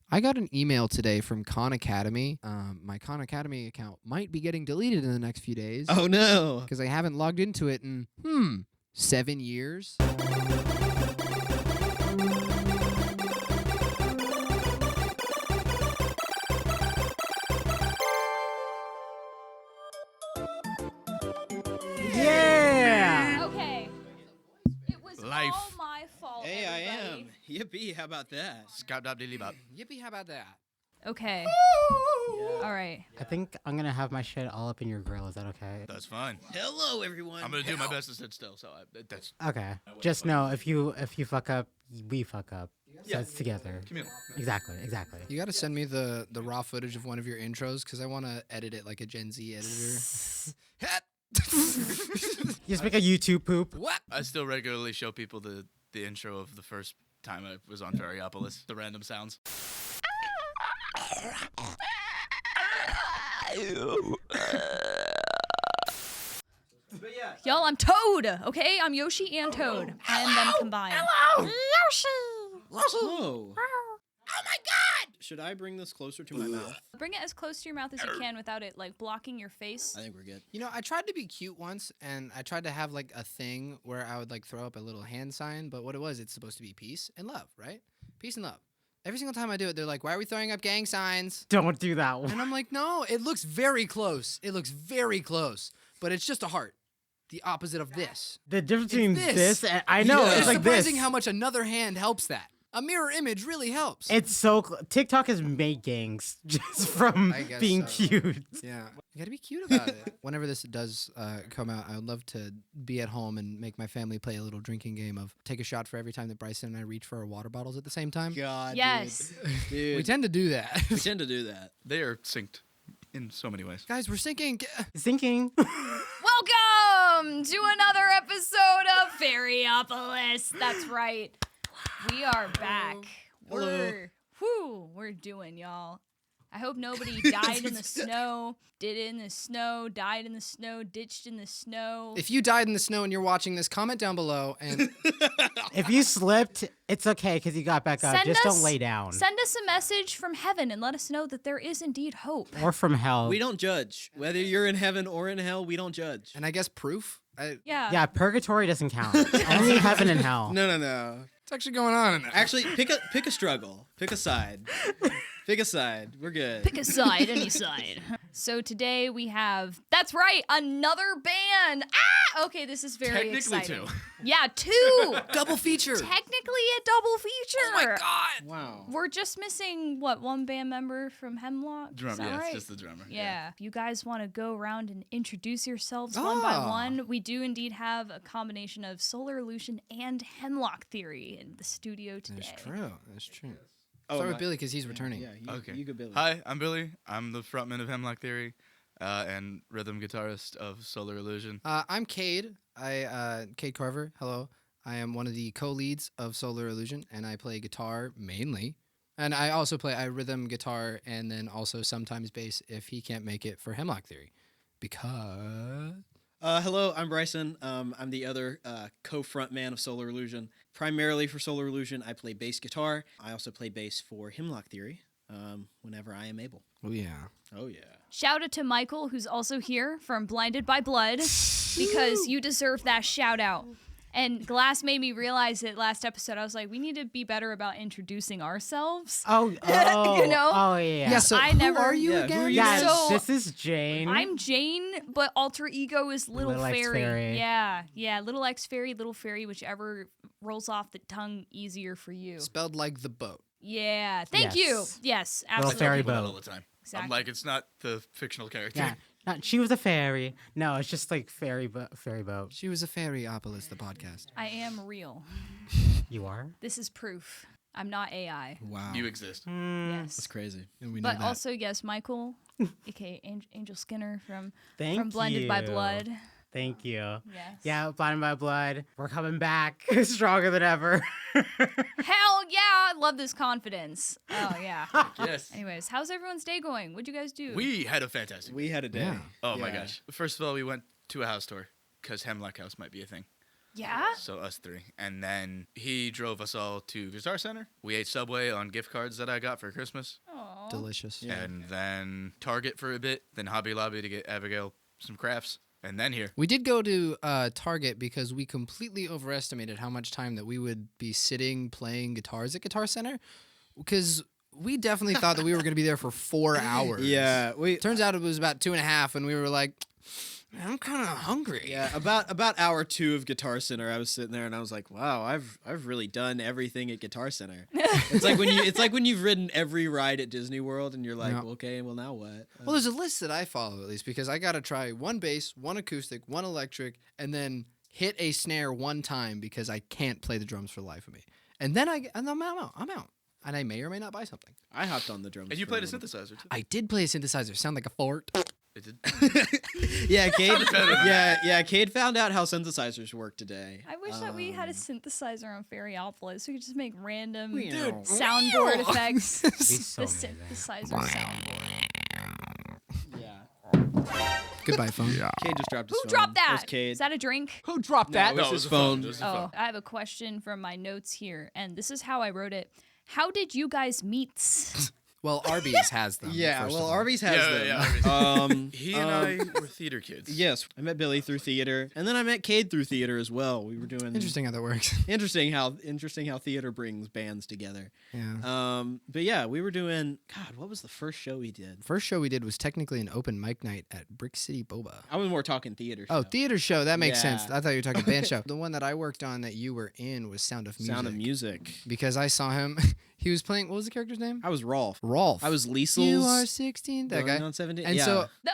I got an email today from Khan Academy. My Khan Academy account might be getting deleted in the next few days. Oh, no. Because I haven't logged into it in, 7 years. Yeah! Okay. It was Life. all my fault. Hey, I everybody. am. Yippee, how about that? Scout dop dilly bop. Yippee, how about that? Okay. All right. I think I'm gonna have my shit all up in your grill. Is that okay? That's fine. Hello, everyone. I'm gonna do my best to sit still. So that's Okay. Just know if you fuck up, we fuck up. So Yeah. it's together. communal. Exactly. You got to send me the raw footage of one of your intros because I want to edit it like a Gen Z editor. You just make a YouTube poop. What? I still regularly show people the intro of the first time I was on Ferryopolis. The random sounds. Y'all, I'm Toad, okay? I'm Yoshi and Toad. And them combined. Yoshi! Whoa. Oh my god! Should I bring this closer to my mouth? Bring it as close to your mouth as you can without it, like, blocking your face. I think we're good. You know, I tried to be cute once, and I tried to have like a thing where I would like throw up a little hand sign, but what it was, it's supposed to be peace and love, right? Peace and love. Every single time I do it, they're like, "Why are we throwing up gang signs?" Don't do that one. And I'm like, "No, it looks very close. It looks very close, but it's just a heart, the opposite of this." The difference between this. this and I know Yeah. it's It's like surprising this. how much another hand helps that. A mirror image really helps. It's so TikTok has made gangs just from I guess being so. cute. Yeah, you gotta be cute about it. Whenever this does come out, I would love to be at home and make my family play a little drinking game of take a shot for every time that Bryson and I reach for our water bottles at the same time. God, Yes. Dude. We tend to do that. We tend to do that. They are synced in so many ways. Guys, we're sinking. Thinking. Welcome to another episode of Ferryopolis. That's right. We are back. We're doing, y'all. I hope nobody died in the snow, did it in the snow, died in the snow, ditched in the snow. If you died in the snow and you're watching this, comment down below and If you slipped, it's okay because you got back up. Send Just us- don't lay down. Send us a message from heaven and let us know that there is indeed hope. Or from hell. We don't judge. Whether you're in heaven or in hell, we don't judge. I guess proof. Yeah. Yeah, purgatory doesn't count. Only heaven and hell. No. What's actually going on in there? Actually, pick a struggle. Pick a side. Pick a side. We're good. Pick a side, any side. So today we have, that's right, another band. Ah! Okay, this is very Technically exciting. two. Yeah, two. double feature. Technically a double feature. Oh my god. Wow. We're just missing, one band member from Hemlock? Is Drum, that yeah, right? it's just the drummer. Yeah. If you guys want to go around and introduce yourselves one by Ah. one, we do indeed have a combination of Solar Illusion and Hemlock Theory in the studio today. That's true. That's true. Oh, Start with my- Billy because he's returning. Yeah, Okay. You go, Billy. Hi, I'm Billy. I'm the frontman of Hemlock Theory and rhythm guitarist of Solar Illusion. I'm Cade. Cade Carver. Hello. I am one of the co-leads of Solar Illusion, and I play guitar mainly. And I also play rhythm guitar and then also sometimes bass if he can't make it for Hemlock Theory. Because... Hello, I'm Bryson. I'm the other co-front man of Solar Illusion. Primarily for Solar Illusion, I play bass guitar. I also play bass for Hemlock Theory whenever I am able. Oh, yeah. Oh, yeah. Shout out to Michael, who's also here from Blinded by Blood, because you deserve that shout out. And Glass made me realize it last episode. I was like, we need to be better about introducing ourselves. Oh, You know? Oh, yeah. Yeah, so I who never- are you Yeah, who again? are you? Yeah, So- this is Jane. I'm Jane, but alter ego is Little, Little X Fairy. Fairy. Yeah, Little X Fairy, Little Fairy, whichever rolls off the tongue easier for you. Spelled like the boat. Yeah, thank Yes. you. Yes, Little absolutely. I tell Fairy people that boat. all the time. Exactly. I'm like, it's not the fictional character. Yeah. She was a fairy. No, it's just like fairy boat. She was a Ferryopolis, the podcast. I am real. You are? This is proof. I'm not AI. Wow. You exist. Yes. That's crazy. And we know But that. also, yes, Michael, aka Angel Skinner from Thank Blinded by you. Blood. Thank you. Yes. Yeah, Blinded by Blood. We're coming back stronger than ever. Hell yeah! I love this confidence. Oh yeah. Yes. Anyways, how's everyone's day going? What'd you guys do? We had a fantastic We had a day. Yeah. Oh my Yeah. gosh. First of all, we went to a house tour because Hemlock House might be a thing. Yeah? So us three. And then he drove us all to Guitar Center. We ate Subway on gift cards that I got for Christmas. Aw. Delicious. Yeah. And then Target for a bit. Then Hobby Lobby to get Abigail some crafts. And then here. We did go to Target because we completely overestimated how much time that we would be sitting playing guitars at Guitar Center. Because we definitely thought that we were going to be there for 4 hours. Yeah, Turns out it was about 2.5, and we were like, man, I'm kind of hungry. Yeah, about hour 2 of Guitar Center, I was sitting there and I was like, "Wow, I've really done everything at Guitar Center." It's like when you've ridden every ride at Disney World and you're like, Yeah. "Okay, well now what?" Well, there's a list that I follow at least because I got to try one bass, one acoustic, one electric, and then hit a snare one time because I can't play the drums for the life of me. And then I'm out. And I may or may not buy something. I hopped on the drums. And you for played a little bit. synthesizer too. I did play a synthesizer. Sound like a fort. It did. Yeah, Cade. Cade found out how synthesizers work today. I wish that we had a synthesizer on Ferryopolis. We could just make random Dude, soundboard effects. Be The so amazing. synthesizer soundboard. Yeah. Goodbye, phone. Cade just dropped his Who phone. dropped that? There's Cade. Is that a drink? Who dropped that? No, No, it was his a phone. phone. It was a Oh, phone. I have a question from my notes here, and this is how I wrote it. How did you guys meet? Well, Arby's has them. Yeah, first well, of all. Arby's has Yeah, them. yeah, Arby's. He He and I were theater kids. Yes, I met Billy through theater, and then I met Cade through theater as well. We were doing Interesting how that works. Interesting how theater brings bands together. Yeah. But yeah, we were doing. God, what was the first show we did? First show we did was technically an open mic night at Brick City Boba. I was more talking theater. Oh, show. theater show. That makes Yeah. sense. I thought you were talking band show. The one that I worked on that you were in was Sound of Music. Sound of Music. Because I saw him. He was playing. What was the character's name? I was Rolf. Rolf. I was Liesel's. You are 16. That going guy. on 17. And yeah. so The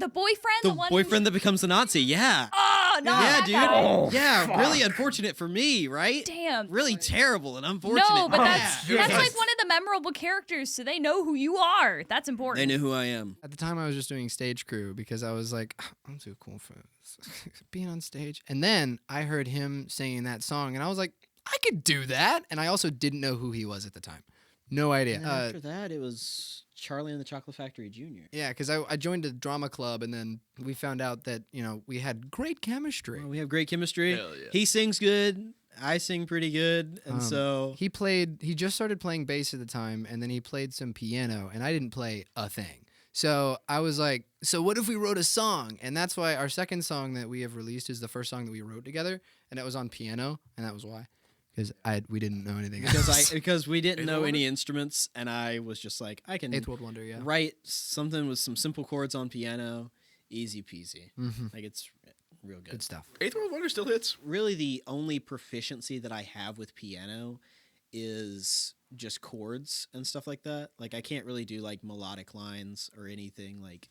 boyfriend, the one boyfriend that becomes the Nazi. Yeah. Oh no! Yeah, that dude. guy. Yeah, really unfortunate for me, right? Damn. Really terrible and unfortunate. No, but Yeah. that's like one of the memorable characters, so they know who you are. That's important. They knew who I am. At the time, I was just doing stage crew because I was like, I'm too cool for this. Being on stage. And then I heard him singing that song, and I was like, I could do that. And I also didn't know who he was at the time. No idea. And then after that, it was Charlie and the Chocolate Factory Jr. Yeah, because I joined a drama club, and then we found out that, we had great chemistry. Well, we have great chemistry. Hell yeah. He sings good. I sing pretty good. And so He just started playing bass at the time, and then he played some piano, and I didn't play a thing. So I was like, so what if we wrote a song? And that's why our second song that we have released is the first song that we wrote together, and it was on piano, and that was why. Because we didn't know anything else. because we didn't Eighth know Wonder? any instruments, and I was just like, I can Eighth World Wonder, yeah. write something with some simple chords on piano, easy peasy. Mm-hmm. Like it's real good. Good stuff. Eighth World Wonder still hits. Really, the only proficiency that I have with piano is just chords and stuff like that. Like I can't really do like melodic lines or anything like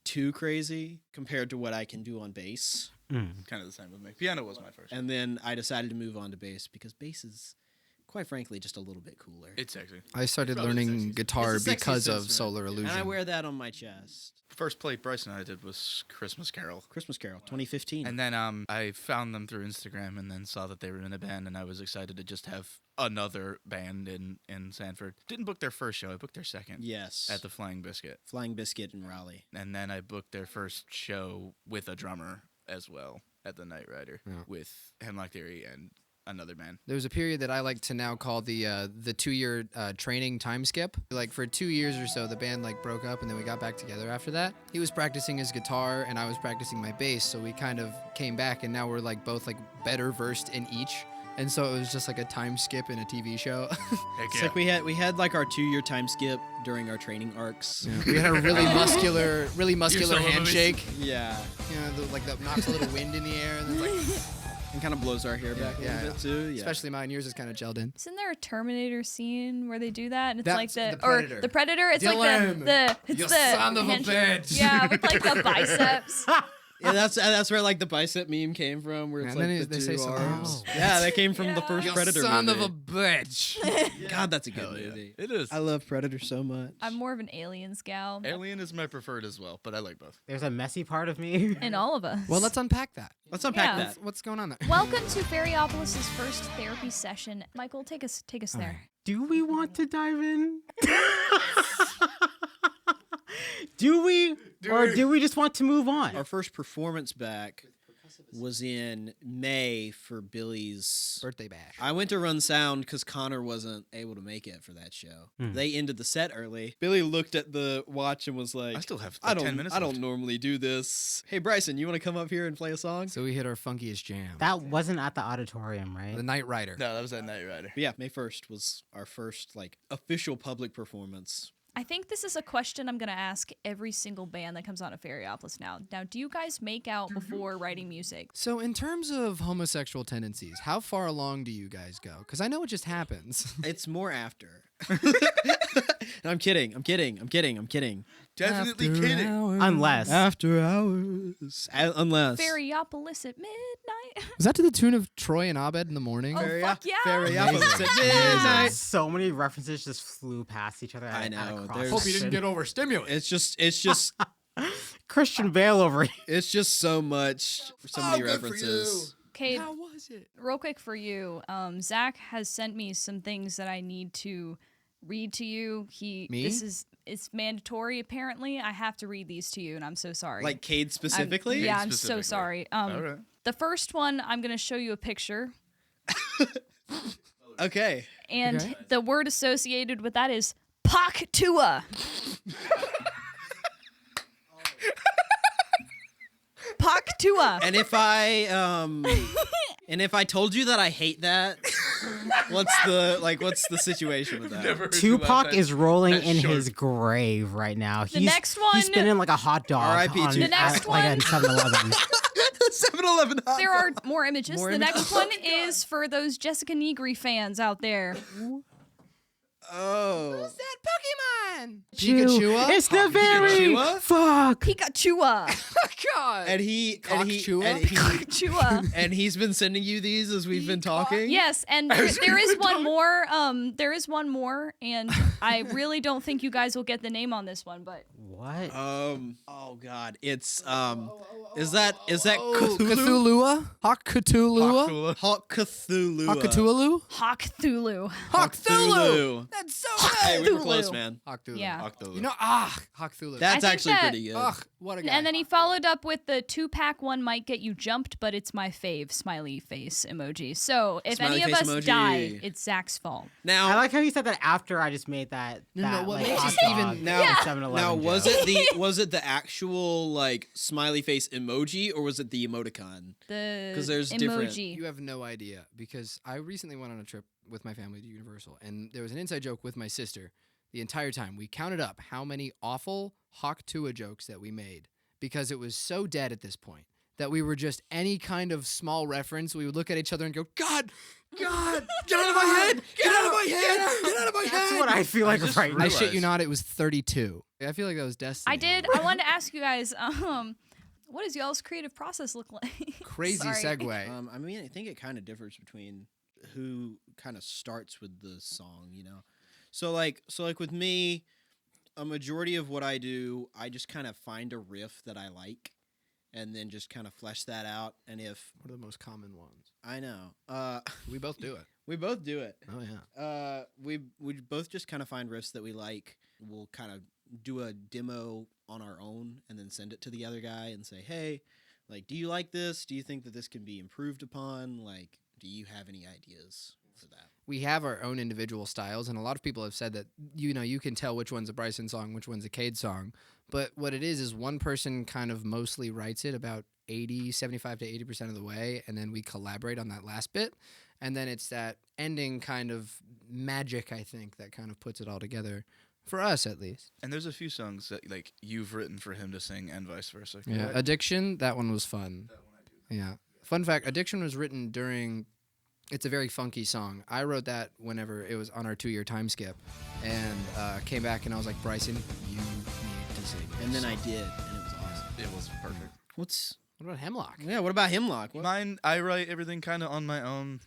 too crazy compared to what I can do on bass. Kind of the same with me. Piano was my first. And then I decided to move on to bass because bass is, quite frankly, just a little bit cooler. It's sexy. I started Probably the learning sexiest. guitar It's the sexiest because of instrument. Solar Illusion. And I wear that on my chest. First play Bryson and I did was Christmas Carol. Christmas Carol, 2015. And then I found them through Instagram and then saw that they were in a band, and I was excited to just have another band in Sanford. Didn't book their first show. I booked their second yes. at the Flying Biscuit. Flying Biscuit in Raleigh. And then I booked their first show with a drummer as well at the Night Rider with Hemlock Theory and another band. There was a period that I like to now call the 2-year training time skip. Like for 2 years or so, the band like broke up, and then we got back together after that. He was practicing his guitar, and I was practicing my bass, so we kind of came back, and now we're like both like better versed in each. And so it was just like a time skip in a TV show. Heck It's yeah. like we had like our 2-year time skip during our training arcs. We had a really muscular solo movies. handshake. Yeah. That knocks a little wind in the air, and then like, And kind of blows our hair back a little bit too. Yeah. especially mine. Yours is kind of gelled in. Isn't there a Terminator scene where they do that? And it's That's like the or Predator. the Predator. It's like Dylan, the it's you the son of a handshake. bitch. Yeah, with like the biceps. Yeah, that's where like the bicep meme came from, where it's And like then the they two say something arms. else. Yeah, that came from the first You Predator son movie. of a bitch. God, that's a good Hell yeah. movie. It is. I love Predator so much. I'm more of an Aliens gal. Alien is my preferred as well, but I like both. There's a messy part of me. In all of us. Well, let's unpack that. Let's unpack Yeah. that. What's going on there? Welcome to Ferryopolis' first therapy session. Michael, take us there. Do we want to dive in? Do we? Or do we just want to move on? Our first performance back was in May for Billy's Birthday bash. I went to run sound because Connor wasn't able to make it for that show. Hmm. They ended the set early. Billy looked at the watch and was like, I still have I like, don't 10 minutes I don't left. normally do this. Hey Bryson, you want to come up here and play a song? So we hit our funkiest jam. That wasn't at the auditorium, right? The Night Rider. No, that was that Night Rider. But yeah, May 1st was our first like official public performance. I think this is a question I'm going to ask every single band that comes on to Ferryopolis now. Now, do you guys make out before writing music? So in terms of homosexual tendencies, how far along do you guys go? Because I know it just happens. It's more after. No, I'm kidding. Definitely kidding. Unless. After hours. Unless. Ferryopolis at midnight. Was that to the tune of Troy and Abed in the morning? Oh, fuck yeah. Ferryopolis at midnight. So many references just flew past each other. I at a know, cross there's- Hope you section. didn't get overstimulated. It's just Christian Bale over here. it's just so much for so many references. Cade, How was it? real quick for you, Zach has sent me some things that I need to read to you. Me? It's mandatory apparently. I have to read these to you, and I'm so sorry. Like Cade specifically? Yeah, I'm so specifically. sorry. All right. The first one, I'm gonna show you a picture, Okay. and Okay. the word associated with that is Paktua. Paktua. And if I told you that I hate that, what's the situation with that? Tupac is rolling That's in short. his grave right now. He's, next one- He's spinning like a hot dog R.I.P. on, The next at, like one- a 7-Eleven. 7-Eleven hot There dog. are more images. More The images. next one is for those Jessica Negri fans out there. Oh. Who's that Pokemon? Chew. Pikachu? It's the very Pikachu? fuck. Pikachu. God. And he Pikachu. and he's been sending you these as we've been talking. Yes, and there is one more. There is one more, and I really don't think you guys will get the name on this one, but What? Oh God. It's Is that Oh, Cthulhu? Cthulhu? Hawk Cthulhu? Hawk Cthulhu. Hawk Cthulhu? Hawk Cthulhu. Hawk Cthulhu! Cthulhu. That's so Hey, good! we were Cthulhu. close, man. Hawk Cthulhu. Yeah. You know, Hawk Cthulhu. That's I think actually that- pretty good. Ugh, what a guy. And then he followed up with the 2-pack one might get you jumped, but it's my fave smiley face emoji. So if Smiley any of face us emoji. die, it's Zach's fault. Now, I like how you said that after I just made that. No, that what like, makes hot it even- dog now- at 7-Eleven now was joke. it the actual like smiley face emoji or was it the emoticon? The 'Cause there's different- emoji. You have no idea because I recently went on a trip with my family to Universal, and there was an inside joke with my sister. The entire time we counted up how many awful Hawk Tua jokes that we made because it was so dead at this point that we were just any kind of small reference. We would look at each other and go, God, get out of my head, get out of my head, get out of my head. That's what I feel like just right now. I shit you realized- not, it was 32. I feel like that was destiny. I did. I wanted to ask you guys, what does y'all's creative process look like? Crazy Sorry. segue. I mean, I think it kind of differs between who kind of starts with the song, you know. So like with me, a majority of what I do, I just kind of find a riff that I like, and then just kind of flesh that out. And if What are the most common ones? I know, We both do it. we both do it. Oh, yeah. We both just kind of find riffs that we like. We'll kind of do a demo on our own and then send it to the other guy and say, hey, like, do you like this? Do you think that this can be improved upon? Like, do you have any ideas for that? We have our own individual styles, and a lot of people have said that, you know, you can tell which one's a Bryson song, which one's a Cade song. But what it is one person kind of mostly writes it about 75 to 80% of the way, and then we collaborate on that last bit. And then it's that ending kind of magic, I think, that kind of puts it all together. For us, at least. And there's a few songs that like you've written for him to sing and vice versa. Yeah. correct? Addiction, that one was fun. Yeah. Fun fact, Addiction was written during, it's a very funky song. I wrote that whenever it was on our 2-year time skip. And came back and I was like, Bryson, you need to sing this And then I song." did, and it was awesome. It was perfect. What about Hemlock? Yeah, what about Hemlock? What? Mine, I write everything kind of on my own.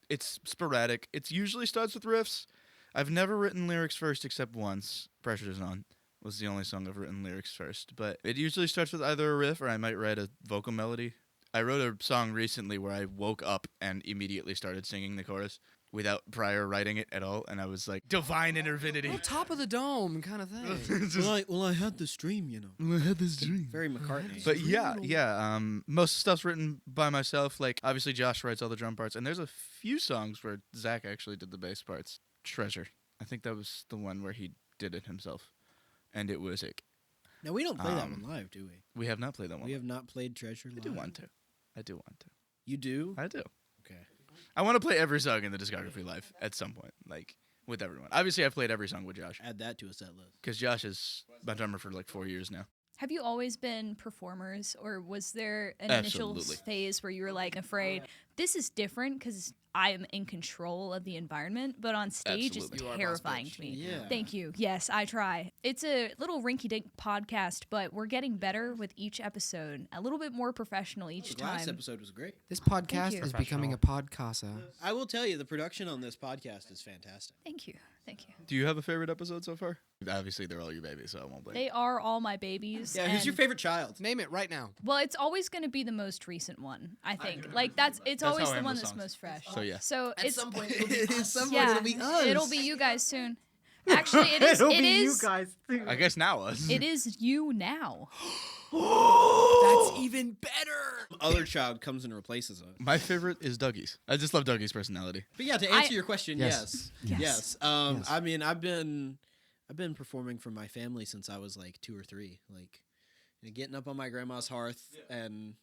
It's sporadic. It usually starts with riffs. I've never written lyrics first except once. Pressure Is On was the only song I've written lyrics first. But it usually starts with either a riff or I might write a vocal melody. I wrote a song recently where I woke up and immediately started singing the chorus. without prior writing it at all, and I was like, divine intervinity. Top of the dome kind of thing. Well, I had this dream, you know. I had this dream. Very McCartney. But yeah. Most stuff's written by myself. Like, obviously, Josh writes all the drum parts, and there's a few songs where Zach actually did the bass parts. Treasure. I think that was the one where he did it himself, and it was sick. Now, we don't play that one live, do we? We have not played that one. We have not played Treasure live. I do want to. You do? I do. Okay. I want to play every song in the discography live at some point, like with everyone. Obviously, I've played every song with Josh Add that to a set list. because Josh is my drummer for like 4 years now. Have you always been performers, or was there an initial Absolutely. phase where you were like afraid this is different because I'm in control of the environment, but on stage Absolutely. it's You are boss terrifying bitch. to me. Yeah. Thank you. Yes, I try. It's a little rinky-dink podcast, but we're getting better with each episode. A little bit more professional each The last time. episode was great. This podcast you. is becoming a podcasa. I will tell you, the production on this podcast is fantastic. Thank you. Thank you. Do you have a favorite episode so far? Obviously, they're all your babies, so I won't blame. They are all my babies. Yeah, who's your and- favorite child? Name it right now. Well, it's always going to be the most recent one, I think. Like it's always how I the am one with that's songs. most fresh. So, yeah. So it's point, it'll be yeah, it'll be us. It'll be you guys soon. Actually, it is. It'll It be you is. guys. I guess now us. It is you now. That's even better. Other child comes and replaces us. My favorite is Dougie's. I just love Dougie's personality. But yeah, to answer your question, Yes. yes. Yes. Yes. I mean, I've been performing for my family since I was like 2 or 3. Like, you know, getting up on my grandma's hearth and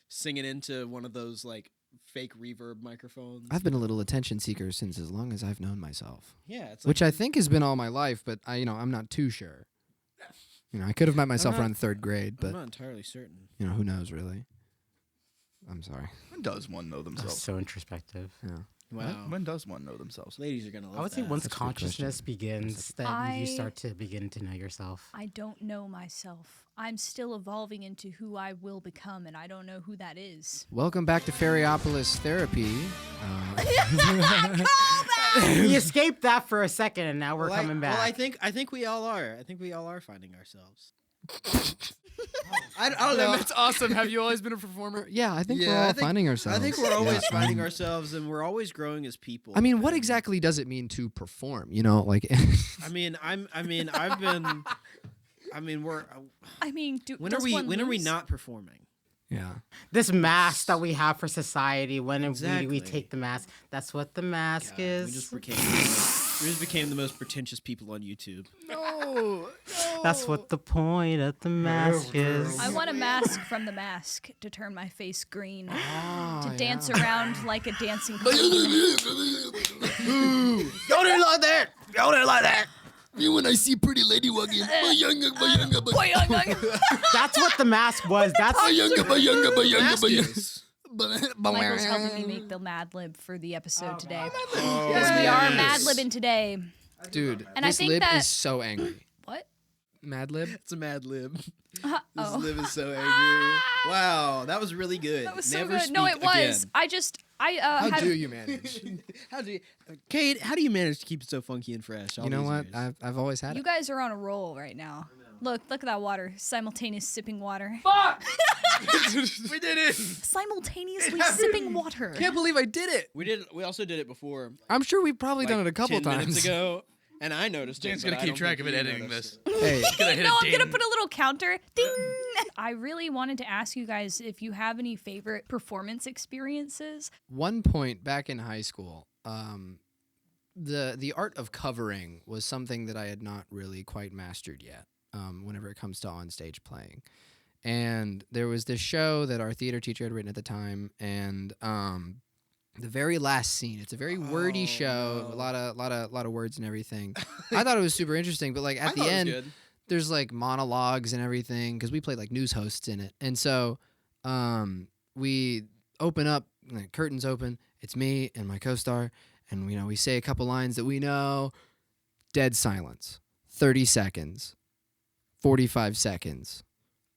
singing into one of those like fake reverb microphones. I've been a little attention seeker since as long as I've known myself, Yeah, it's like, which I think has been all my life. But I'm not too sure. I could have met myself not- around 3rd grade, I'm but not entirely certain. who knows really? I'm sorry. When does one know That's themselves? so introspective. Yeah. Wow. When does one know themselves? Ladies are gonna love I would say that. once That's a good consciousness begins, that you I- start to begin to know yourself. I don't know myself. I'm still evolving into who I will become, and I don't know who that is. Welcome back to Ferryopolis Therapy. We escaped that for a second, and now we're Well, coming back. Well, I think we all are. I think we all are finding ourselves. I don't know. That's awesome. Have you always been a performer? Yeah, I think we're Yeah, all I think- finding ourselves. I think we're always Yeah. finding ourselves, and we're always growing as people. I mean, what And- exactly does it mean to perform? Like I mean, I've been. I mean, we're. I mean, When does are we? one When are we lose? not performing? yeah. This mask that we have for society, when Exactly. we take the mask, that's what the mask is. We just became the most pretentious people on YouTube. No. That's what the point of the mask is. I want a mask from the mask to turn my face green, Oh, to dance yeah. around like a dancing queen. Y'all didn't like that. Y'all didn't like that. When I see pretty lady walking, That's what the mask was. That's Maskies. Michael's helping me make the Mad Lib for the episode today. Oh, Because we are yes. Mad Libbing today. Dude, And I this think lib that- is so angry. What? Mad lib. It's a Mad Lib. This Oh. lib is so angry. Wow, that was really good. That was so Never good. No, it speak was. again. How had do you manage? How do you, Cade? How do you manage to keep it so funky and fresh? all You know these what? years? I've always had You it. guys are on a roll right now. Look at that water. Simultaneous sipping water. We did it. Simultaneously sipping water. Can't believe I did it. We also did it before. I'm sure we've probably done like, it a couple 10 times. minutes ago, and I noticed Dan's it. gonna keep track of it editing this. Hey, Gonna hit No, a I'm gonna ding. put a little counter. Ding. I really wanted to ask you guys if you have any favorite performance experiences. one point back in high school, the art of covering was something that I had not really quite mastered yet. Whenever it comes to on stage playing, and there was this show that our theater teacher had written at the time, and the very last scene. It's a very wordy show, no. a lot of words and everything. I thought it was super interesting, but like I at the thought it was end, good. there's like monologues and everything because we played like news hosts in it, and so we open up, like, curtains open. It's me and my co-star, and we say a couple lines that we know. Dead silence. 30 seconds. 45 seconds.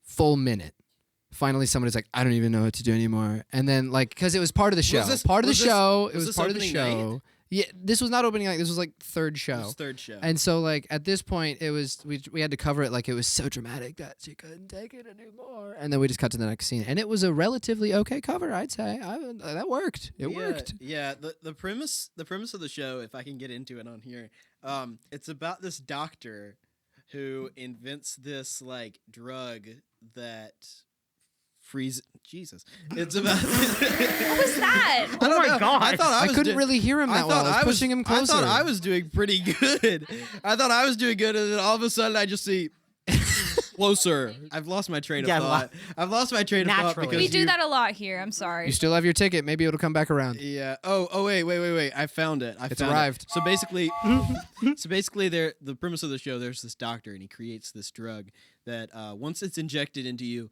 Full minute. Finally, somebody's like, I don't even know what to do anymore. And then, like, because it was part of the show. this- Part of the was this- show. It was was this part of the opening show. night? Yeah, this was not opening night. This was like third It show. was third show. And so like at this point it was we had to cover it like it was so dramatic that she couldn't take it anymore. And then we just cut to the next scene. And it was a relatively okay cover, I'd say. That worked. It worked. Yeah, the premise of the show, if I can get into it on here, it's about this doctor who invents this like drug that freeze. Jesus, it's about. What was that? I don't my know. God. I thought I couldn't really hear him that well. I was pushing him closer. I thought I was doing pretty good. I thought I was doing good, and then all of a sudden I just see closer. I've lost my train of thought. I've lost my train of thought Naturally. because We do that a lot here. I'm sorry. You still have your ticket. Maybe it'll come back around. Yeah. Oh. Wait. I found it. It's found it. arrived. So basically, the premise of the show. There's this doctor, and he creates this drug that once it's injected into you,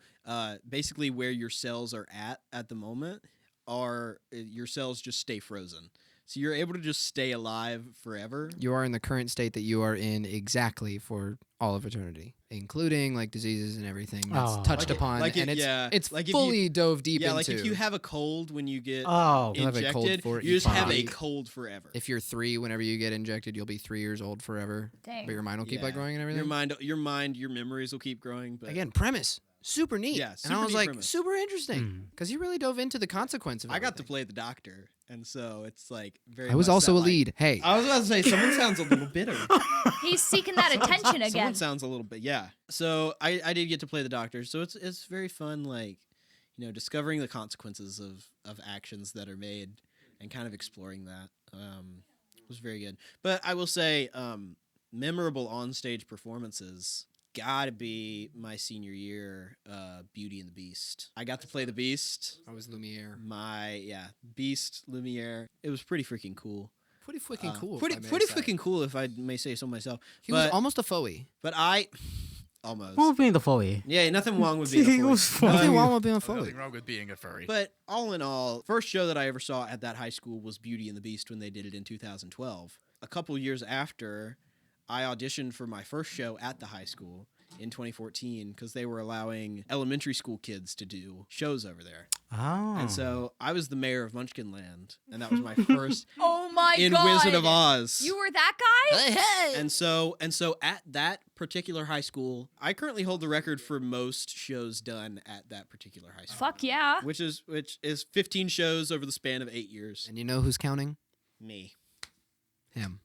basically where your cells are at the moment, your cells just stay frozen. So you're able to just stay alive forever. You are in the current state that you are in exactly for all of eternity, including like diseases and everything that's Oh. touched Like it- upon, like it- and it's yeah. it's Like if fully dove deep Yeah, into. like if you have a cold when you get Oh. You'll have a cold injected, for you just have a eternity. cold forever. If you're 3, whenever you get injected, you'll be 3 years old forever. Dang. But your mind will keep like Yeah. growing and everything. Your memories will keep growing. But Again, premise super neat. Yeah, and super I was neat like premise. super interesting because he really dove into the consequence of it. I got to play the doctor, and so it's like very. I was much also that, a like- lead. Hey, I was about to say someone sounds a little bitter. He's seeking that attention again. Someone sounds a little bit, yeah. So I did get to play the doctor, so it's very fun, like discovering the consequences of actions that are made and kind of exploring that. Was very good. But I will say, memorable onstage performances gotta be my senior year, Beauty and the Beast. I got to play the Beast. I was Lumiere. Beast Lumiere. It was pretty freaking cool. Pretty freaking cool. Pretty freaking cool, if I may say so myself. He was But- almost a Foey. But I almost. What would be the Foley? Yeah, nothing wrong with being He a was Foley. funny. Nothing wrong with being a Nothing Foey. wrong with being a furry. But all in all, first show that I ever saw at that high school was Beauty and the Beast when they did it in 2012. A couple years after, I auditioned for my first show at the high school in 2014 because they were allowing elementary school kids to do shows over there. Oh. And so I was the mayor of Munchkinland, and that was my first Oh my in god. Wizard of Oz. You were that guy? Hey. And so at that particular high school, I currently hold the record for most shows done at that particular high school. Fuck yeah. Which is 15 shows over the span of 8 years. And you know who's counting? Me.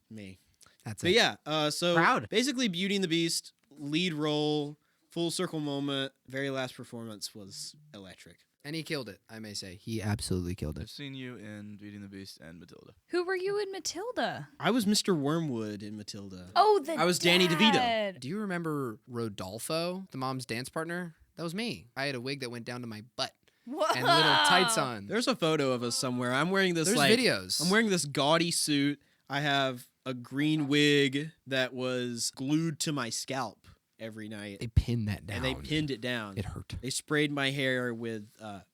Me. That's But it. yeah, so Proud. basically Beauty and the Beast, lead role, full circle moment, very last performance was electric. And he killed it, I may say. He absolutely killed I've it. seen you in Beauty and the Beast and Matilda. Who were you in Matilda? I was Mr. Wormwood in Matilda. Oh, I was Danny DeVito. dad. Do you remember Rodolfo, the mom's dance partner? That was me. I had a wig that went down to my butt Whoa. and little tights on. There's a photo of us somewhere. I'm wearing this There's videos. I'm wearing this gaudy suit. I have a green wig that was glued to my scalp every night. They pinned that down. And they pinned it down. It hurt. They sprayed my hair with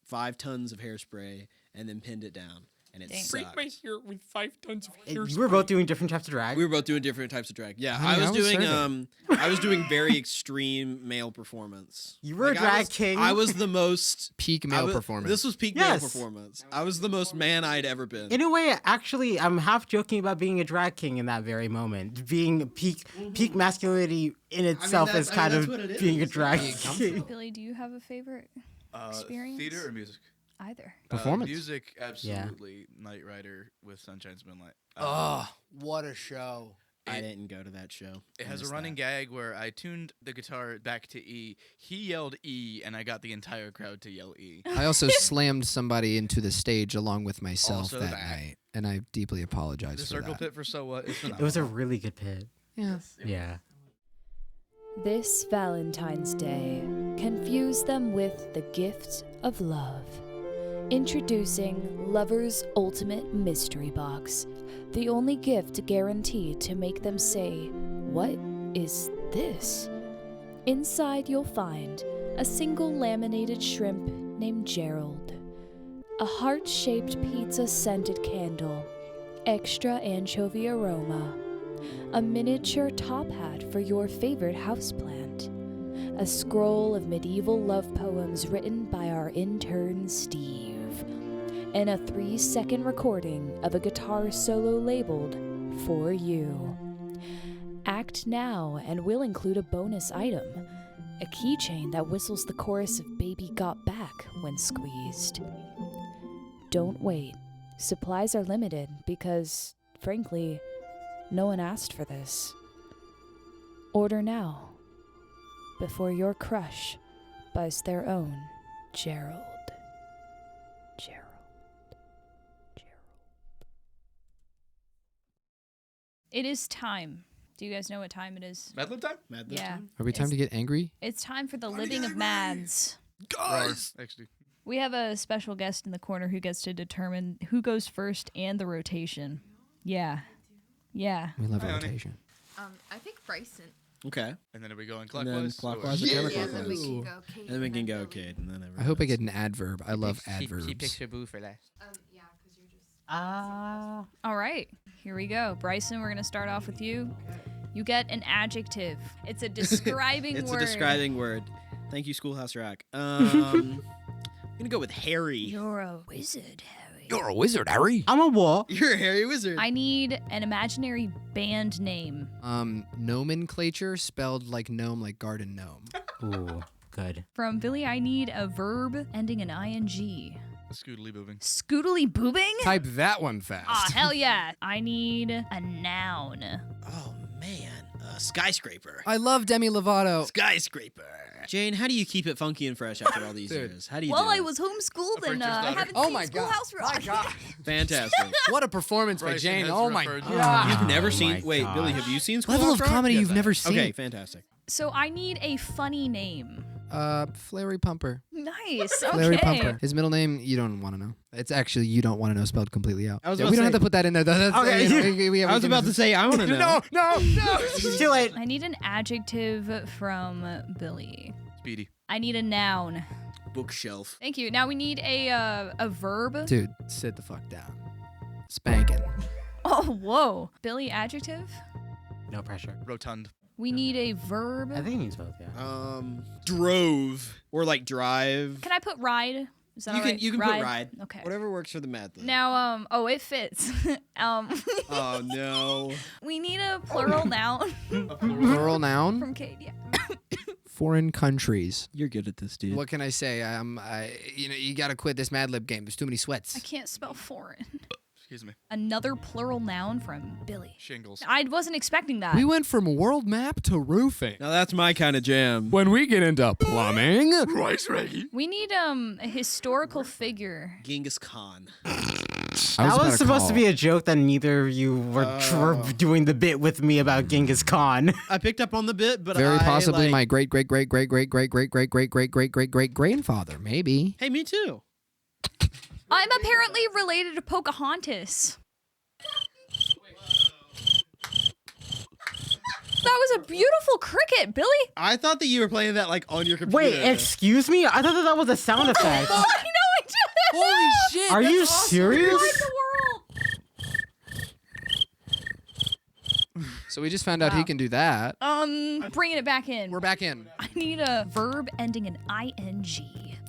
5 tons of hairspray and then pinned it down. And it Dang. sucked. hair with 5 tons of You were both doing different types of drag. We were both doing different types of drag. Yeah, Honey, I was I was doing serving. I was doing very extreme male performance. You were a I drag was- king. I was the most Peak I male was- performance. This was peak Yes. male performance. I was the most man I'd ever been. In a way, actually, I'm half joking about being a drag king in that very moment. Being peak masculinity in itself that's- is kind that's of what it being a is. drag Being king. Billy, do you have a favorite experience? Theater or music? Either. Performance. Music, absolutely. Knight Rider with Sunshine's Moonlight. Oh, what a show. I didn't go to that show. It I has a missed running that. gag where I tuned the guitar back to E. He yelled E, and I got the entire crowd to yell E. I also slammed somebody into the stage along with myself Also that that. night, and I deeply apologize The for circle that. pit for So What? It's It was a really good pit. Yeah. Yeah. This Valentine's Day, confuse them with the gift of love. Introducing Lover's Ultimate Mystery Box, the only gift guaranteed to make them say, "What is this?" Inside you'll find a single laminated shrimp named Gerald, a heart-shaped pizza-scented candle, extra anchovy aroma, a miniature top hat for your favorite houseplant, a scroll of medieval love poems written by our intern Steve, in a 3-second recording of a guitar solo labeled For You. Act now and we'll include a bonus item, a keychain that whistles the chorus of Baby Got Back when squeezed. Don't wait. Supplies are limited because, frankly, no one asked for this. Order now, before your crush buys their own Gerald. It is time. Do you guys know what time it is? Mad Lib time? Mad Lib Yeah. time? Are we time to get angry? It's time for the living of Mads. Guys! Actually. We have a special guest in the corner who gets to determine who goes first and the rotation. Yeah. Yeah. We love Hi, honey. rotation. I think Bryson. Okay. And then are we going And clockwise? then clockwise or Yeah, counterclockwise? then we can go Cade. And then we can go Billy. Cade, and then everyone I hope I else. get an adverb. I love She adverbs. picks her boo for last. Yeah, because you're just. All right. Here we go. Bryson, we're going to start off with you. You get an adjective. It's a describing It's word. a describing word. Thank you, Schoolhouse Rock. I'm gonna go with Harry. You're a wizard, Harry. You're a wizard, Harry. I'm a what? You're a Harry Wizard. I need an imaginary band name. Nomenclature spelled like gnome, like garden gnome. Ooh, good. From Billy, I need a verb ending in ing. Scootily boobing. Scootily boobing? Type that one fast. Ah, hell yeah. I need a noun. Oh man, skyscraper. I love Demi Lovato. Skyscraper. Jane, how do you keep it funky and fresh after all these Dude. years? How do you Well, do I it? was homeschooled A and preacher's I daughter. haven't Oh seen my God. Schoolhouse Rock. Fantastic. What a performance by Bryson Jane. has Oh my referred. god. You've never Oh seen. my Wait, Billy, gosh. have you seen Level of Schoolhouse Rock? comedy Yes, you've I never have. seen. Okay, fantastic. So I need a funny name. Flary Pumper. Nice. Flary Okay. Pumper. His middle name, you don't want to know. It's actually you don't want to know spelled completely out. I was Yeah, about we to don't have say- to put that in there though. That's, Okay. we I was can about to just- say I want to know. No. It's too late. I need an adjective from Billy. Speedy. I need a noun. Bookshelf. Thank you. Now we need a verb. Dude, sit the fuck down. Spanking. Oh, whoa. Billy, adjective. No pressure. Rotund. We need a verb. I think it means both, yeah. Drove or like drive. Can I put ride? Is that You all can right? you can put ride. Okay. Whatever works for the Mad Lib. Now, oh, it fits. Oh no. We need a plural noun Plural noun. from Cade. Yeah. Foreign countries. You're good at this, dude. What can I say? You gotta quit this Mad Lib game. There's too many I sweats. can't spell foreign. Excuse me. Another plural noun from Billy. Shingles. I wasn't expecting that. We went from world map to roofing. Now that's my kind of jam. When we get into plumbing, Rice Reggie. We need a historical figure. Genghis Khan. That was supposed to be a joke that neither of you were doing the bit with me about Genghis Khan. I picked up on the bit, but very possibly like, my great grandfather. Maybe. Hey, me too. I'm apparently related to Pocahontas. That was a beautiful cricket, Billy. I thought that you were playing that like on your computer. Wait, excuse me? I thought that was a sound effect. I know I did. Holy shit! Are you serious? The world. So we just found out he can do that. Bringing it back in. We're back in. I need a verb ending in ing.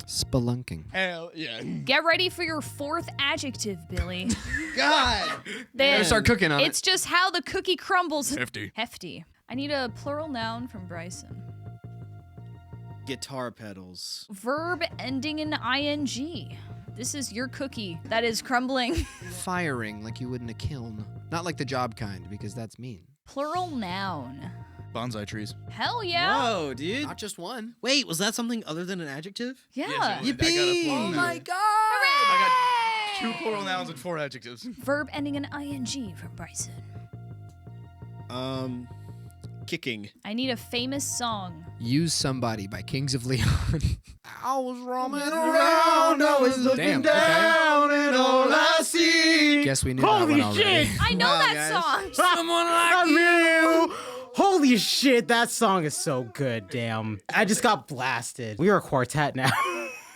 Spelunking. Hell yeah. Get ready for your fourth adjective, Billy. God. There. Start cooking on It's just how the cookie crumbles. Hefty. Hefty. I need a plural noun from Bryson. Guitar pedals. Verb ending in ing. This is your cookie that is crumbling. Firing like you would in a kiln. Not like the job kind, because that's mean. Plural noun. Bonsai trees. Hell yeah. Whoa, dude. Not just one. Wait, was that something other than an adjective? Yeah. Yes, it was. I got a plural Oh noun. my god! I got 2 plural nouns and 4 adjectives. Verb ending in ing from Bryson. Kicking. I need a famous song. Use Somebody by Kings of Leon. I was roaming around, I was looking down, and all I see. Guess we knew that Holy one already. shit! I know Wow, that guys. song. Someone like you! Holy shit, that song is so good, damn. I just got blasted. We are a quartet now.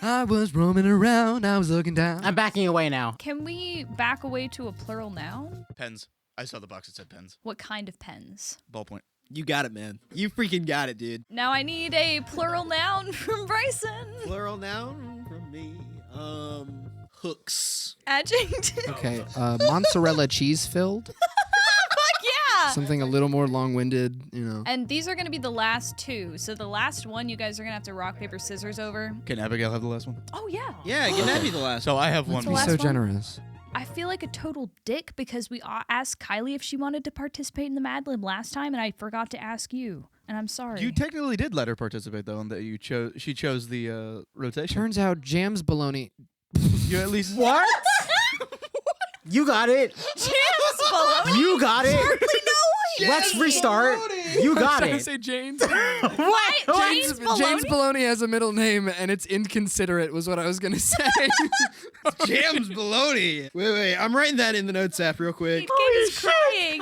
I was roaming around, I was looking down. I'm backing away now. Can we back away to a plural noun? Pens. I saw the box that said pens. What kind of pens? Ballpoint. You got it, man. You freaking got it, dude. Now I need a plural noun from Bryson. Plural noun from me. hooks. Adjunct. Okay, mozzarella cheese filled. Fuck yeah. Something a little more long-winded, you know. And these are going to be the last two. So the last one you guys are going to have to rock, paper, scissors over. Can Abigail have the last one? Oh, yeah. Yeah, can that be the last? So I have one. the Be last so one? generous. I feel like a total dick because we asked Kylie if she wanted to participate in the Mad Lib last time, and I forgot to ask you. And I'm sorry. You technically did let her participate though, and that you chose. She chose the rotation. Turns out Jam's baloney. You at least What? You got it. James Baloney. You got it. Let's restart. You got Trying to it. say James. What? James Baloney? James Baloney has a middle name, and it's inconsiderate. Was what I was gonna say. James Baloney. Wait. I'm writing that in the notes app real quick. Kate is crying.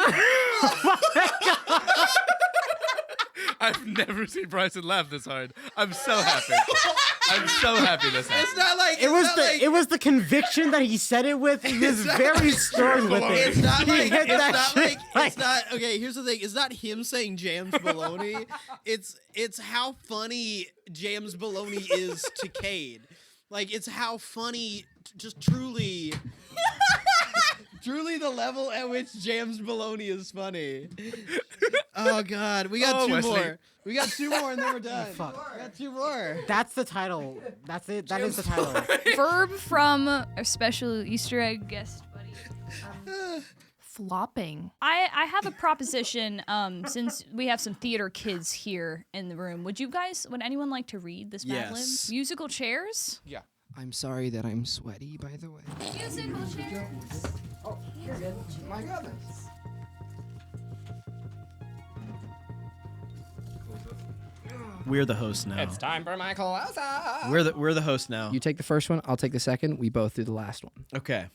I've never seen Bryson laugh this hard. I'm so happy. I'm so happy this happened. It's not like It was the conviction that he said it with. He was very stern with it. It's not He like hit that shit it's not okay. Here's the thing: it's not him saying James Baloney. It's how funny James Baloney is to Cade. Like it's how funny, just truly the level at which James Baloney is funny. Oh God, we got two Wesley. more. We got two more and then we're done. Fuck. We got two more. That's the title. That's it. That is the title. Verb from a special Easter egg guest buddy. Flopping. I have a proposition. Since we have some theater kids here in the room, would anyone like to read this Mad Lib? Yes. Musical chairs? Yeah. I'm sorry that I'm sweaty, by the way. Musical chairs. My goodness. We're the host now. time for Michael. We're the host now. You take the first one. I'll take the second. We both do the last one. Okay.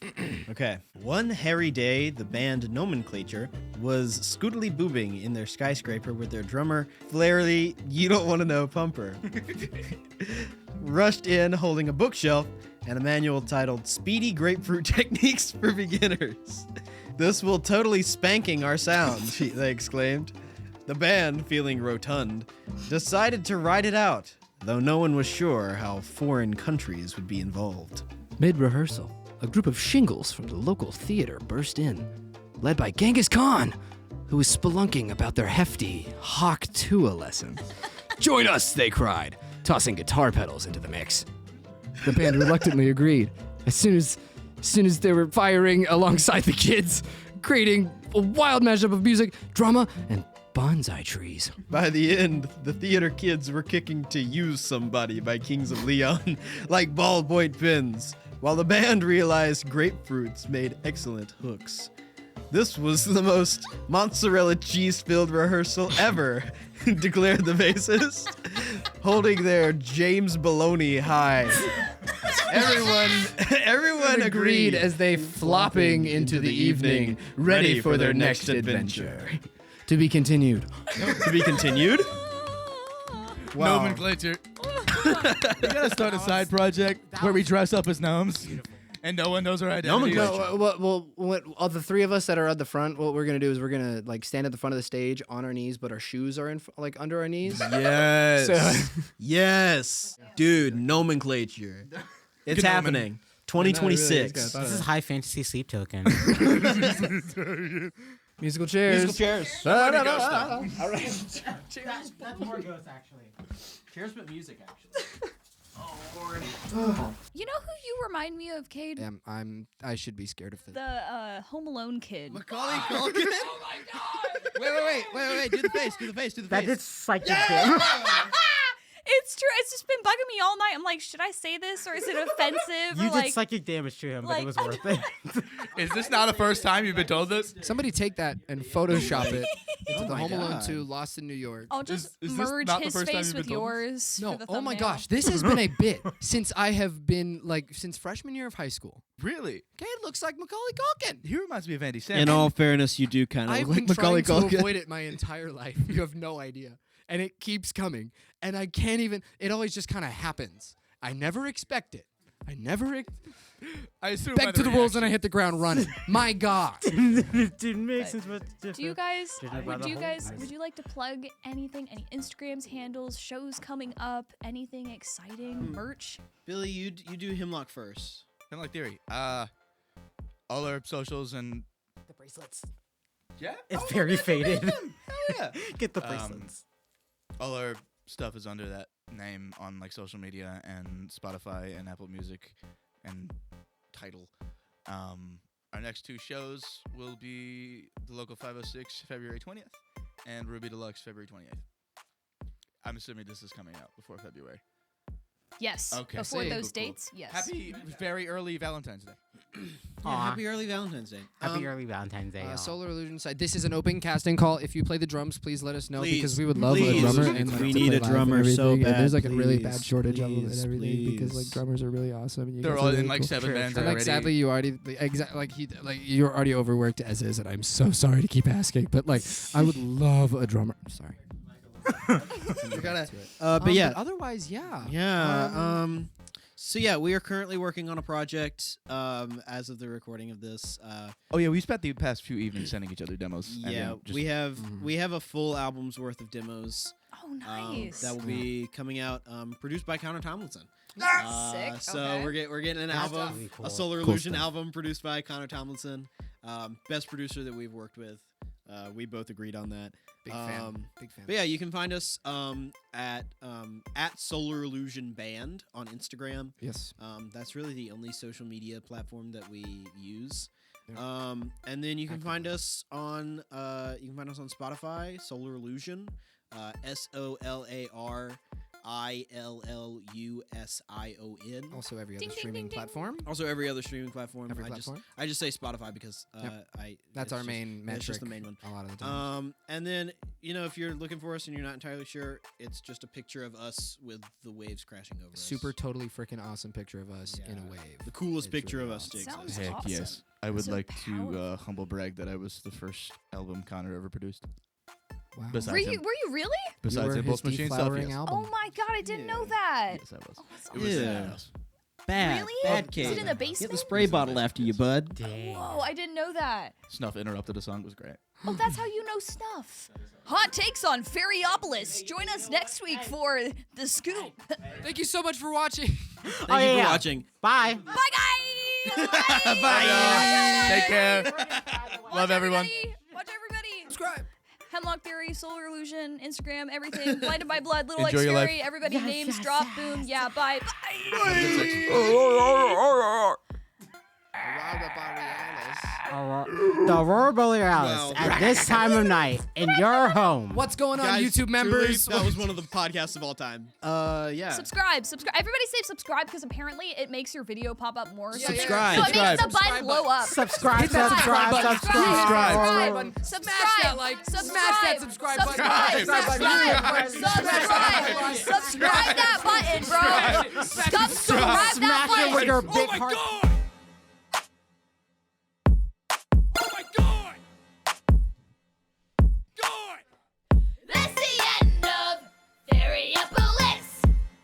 Okay. One hairy day, the band Nomenclature was scootily boobing in their skyscraper with their drummer, Flarely, you don't want to know Pumper. Rushed in holding a bookshelf and a manual titled Speedy Grapefruit Techniques for Beginners. This will totally spanking our sound, they exclaimed. The band, feeling rotund, decided to ride it out, though no one was sure how foreign countries would be involved. Mid-rehearsal, a group of shingles from the local theater burst in, led by Genghis Khan, who was spelunking about their hefty Hawk Tua lesson. Join us, they cried, tossing guitar pedals into the mix. The band reluctantly agreed, as soon as they were firing alongside the kids, creating a wild mashup of music, drama, and bonsai trees. By the end, the theater kids were kicking to Use Somebody by Kings of Leon like ballpoint pens, while the band realized grapefruits made excellent hooks. This was the most mozzarella cheese-filled rehearsal ever, declared the bassist, holding their James Baloney high. Everyone agreed as they flopping into the evening, ready for their next adventure. To be continued. To be continued? Wow. Nomenclature. We gotta start a side project where we dress up as gnomes, and no one knows our identity. Nomenclature. Well, the three of us that are at the front, what we're gonna do is we're gonna like stand at the front of the stage on our knees, but our shoes are like under our knees. Yes. So- Yes. Dude, nomenclature. It's Gnomen. happening. 2026. This is high fantasy sleep token. Musical chairs. chairs. All right. That's more ghosts, actually. Chairs but music, actually. You know who you remind me of, Cade? I should be scared of this. The Home Alone kid. Macaulay Culkin. Oh my God. Wait. Do the face. That did psychic damage. It's true. It's just been bugging me all night. I'm like, should I say this or is it offensive? You or did like, psychic damage to him, but it like, was worth it. Is this not the first time you've been told this? Somebody take that and Photoshop it into the my Home Alone God. 2 Lost in New York. I'll just is this merge not the his first time face you've with been told yours. No, for the oh my thumbnail. gosh, this has been a bit since I have been since freshman year of high school. Really? Cade looks like Macaulay Culkin. He reminds me of Andy Samberg. In all fairness, you do kind of I've look been like Macaulay trying to Culkin. avoid it my entire life. You have no idea. And it keeps coming. And I can't even, it always just kind of happens. I never expect it. I assume back to the rules and I hit the ground running. My God. It didn't make sense, but Do you guys? Didn't buy the whole price. Would you like to plug anything? Any Instagrams, handles, shows coming up? Anything exciting? Merch? Billy, you do Hemlock first. Hemlock Theory. All our socials and The bracelets. yeah, It's very faded. Hell yeah. Get the bracelets. All our stuff is under that name on like social media and Spotify and Apple Music and Tidal. Our next 2 shows will be the Local 506 February 20th and Ruby Deluxe February 28th. I'm assuming this is coming out before February. Yes. Okay. Before See. those Cool, cool. dates, yes. Happy very early Valentine's Day. Aw. Happy early Valentine's Day. Happy early Valentine's Day. y'all. Solar Illusion side. This is an open casting call. If you play the drums, please let us know Please. because we would love Please. a drummer. And We to need play a live drummer and so everything. And there's bad. like a really Please. bad shortage of them and Please. everything because like Please. drummers are really awesome. And you They're guys all are in really like cool. 7 Sure, bands sure. And like already. sadly, you already you're already overworked as is, and I'm so sorry to keep asking, but like I would love a drummer. I'm sorry. We gotta, but yeah, otherwise, yeah. yeah. So yeah, we are currently working on a project. As of the recording of this, Oh yeah, we spent the past few evenings sending each other demos. and, yeah, just- we have a full album's worth of demos. Oh, nice. That will be coming out, produced by Connor Tomlinson. Sick. So Okay. we're getting an That's album, really cool. a Solar Cool Illusion stuff. album produced by Connor Tomlinson, best producer that we've worked with. We both agreed on that. Big fan. Big fan. But yeah, you can find us at Solar Illusion Band on Instagram. Yes. That's really the only social media platform that we use. Yeah. And then you can Actively. find us on Spotify, Solar Illusion, SolarIllusion. Also, every other Ding, ding, streaming ding, ding. platform. Also, every other streaming platform. Every I platform. just say Spotify because Yep. I That's it's our just- main metric. It's just the main one. A lot of the time. And then if you're looking for us and you're not entirely sure, it's just a picture of us with the waves crashing over us. Super totally freaking awesome picture of us in a Yeah. wave. The coolest It's picture really of us awesome. to Sounds exist. Heck awesome. yes. I would So like to powerful. humble brag that I was the first album Connor ever produced. Wow. Besides Were him. you really? Besides were Impulse his Machine stuff, deflowering yes. album. Oh my god, I didn't know that. Yes, I was. Oh, that's It was Yeah. badass. Bad. Really? Bad Is Cade. it in the Get basement? the spray bottle after you, bud. Dang. Whoa, I didn't know that. Snuff interrupted a song was great. Oh, that's how you know stuff. Hot takes on Ferryopolis. Join us next week for The Scoop. Thank you so much for watching. Thank Oh, you yeah. for watching. Bye. Bye, guys! Bye. Take care. Watch Love everyone. everybody. Watch everybody. Subscribe. Hemlock Theory, Solar Illusion, Instagram, everything. Blinded by Blood, Little Enjoy X your life. Fairy. Everybody Yes, names yes, drop. yes. Boom. Yeah, bye. Bye. The Aurora Borealis Wow. at this time of night in your home. What's going on, Guys, YouTube truly, members? that was one of the podcasts of all time. Yeah. Subscribe. Everybody say subscribe because apparently it makes your video pop up more. Yeah, Subscribe. So it makes the Subscribe button blow up. Subscribe, Hit that subscribe button. subscribe. Subscribe. Subscribe. Smash that like. Smash that subscribe button. Subscribe that button, bro. Subscribe Smash that it with button. your big heart. That's the end of Ferryopolis.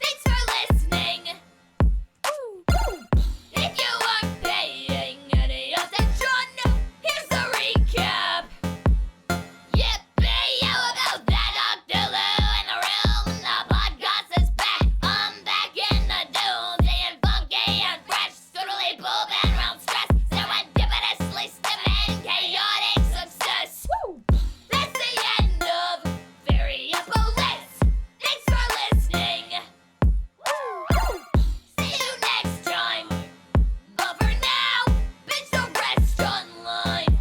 Thanks for listening. If you aren't paying any attention, here's the recap. Yippee, how about that, Dr. Lou in the room? The podcast is back. I'm back in the doom, staying funky and fresh, totally booming around stress, serendipitously stimming chaotic success. That's the end of Ferryopolis. Thanks for listening. See you next time. But for now, bitch, don't rest online.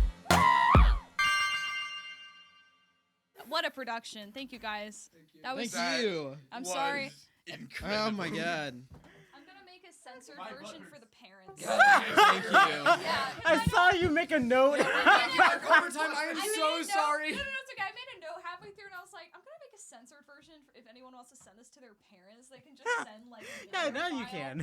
What a production. Thank you guys. That was Thank you. I'm sorry. Oh my god. I'm gonna make a censored version for the parents. Thank you. Yeah. I saw you make a note. Overtime. I am I so made a note- sorry. No, it's okay. I made a note halfway through, and I was like, I'm gonna make a censored version. If anyone wants to send this to their parents, they can just send like. A Yeah, video now you file. can.